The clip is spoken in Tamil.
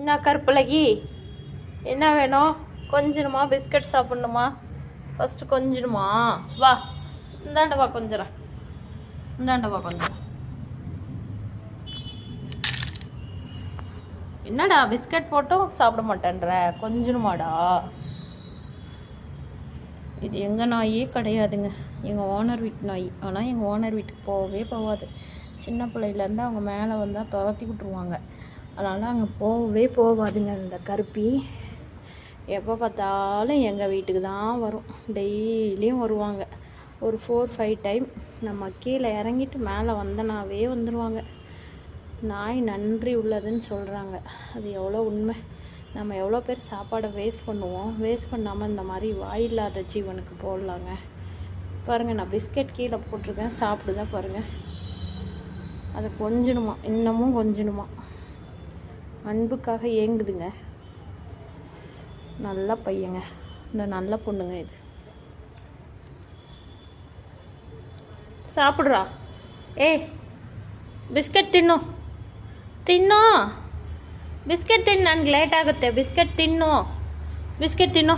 என்ன கருப்பழகி, என்ன வேணும்? கொஞ்சணுமா? பிஸ்கட் சாப்பிட்ணுமா? ஃபஸ்ட்டு கொஞ்சணுமா? வா, இந்தாண்டவா கொஞ்சம், இந்தாண்டவா கொஞ்சம். என்னடா பிஸ்கட் போட்டும் சாப்பிட மாட்டேன்ற, கொஞ்சணுமாடா? இது எங்கள் நாயே கிடையாதுங்க, எங்கள் ஓனர் வீட்டு நாய். ஆனால் எங்கள் ஓனர் வீட்டுக்கு போகவே போகாது. சின்ன பிள்ளையிலேருந்து அவங்க மேலே வந்தால் துரத்தி விட்ருவாங்க. அதனால் அங்கே போகவே போகாதுங்க. இந்த கருப்பி எப்போ பார்த்தாலும் எங்கள் வீட்டுக்கு தான் வரும். டெய்லியும் வருவாங்க. ஒரு 4-5 டைம் நம்ம கீழே இறங்கிட்டு மேலே வந்தனாவே வந்துடுவாங்க. நாய் நன்றி உள்ளதுன்னு சொல்கிறாங்க. அது எவ்வளோ உண்மை. நம்ம எவ்வளோ பேர் சாப்பாடை வேஸ்ட் பண்ணுவோம். வேஸ்ட் பண்ணாமல் இந்த மாதிரி வாயில்லாத ஜீவனுக்கு போடலாங்க. பாருங்கள், நான் பிஸ்கட் கீழே போட்டிருக்கேன், சாப்பிடுதான் பாருங்கள். அதை கொஞ்சணுமா, இன்னமும் கொஞ்சணுமா. அன்புக்காக ஏங்குதுங்க. நல்ல பையங்க, இந்த நல்ல பொண்ணுங்க. இது சாப்பிட்றா. ஏய், ಬಿಸ್ಕೆಟ್ ತಿನ್ನು, ಬಿಸ್ಕೆಟ್ ತಿನ್ನು. ನನಗೆ ಲೇಟ್ ಆಗುತ್ತೆ. ಬಿಸ್ಕೆಟ್ ತಿನ್ನು.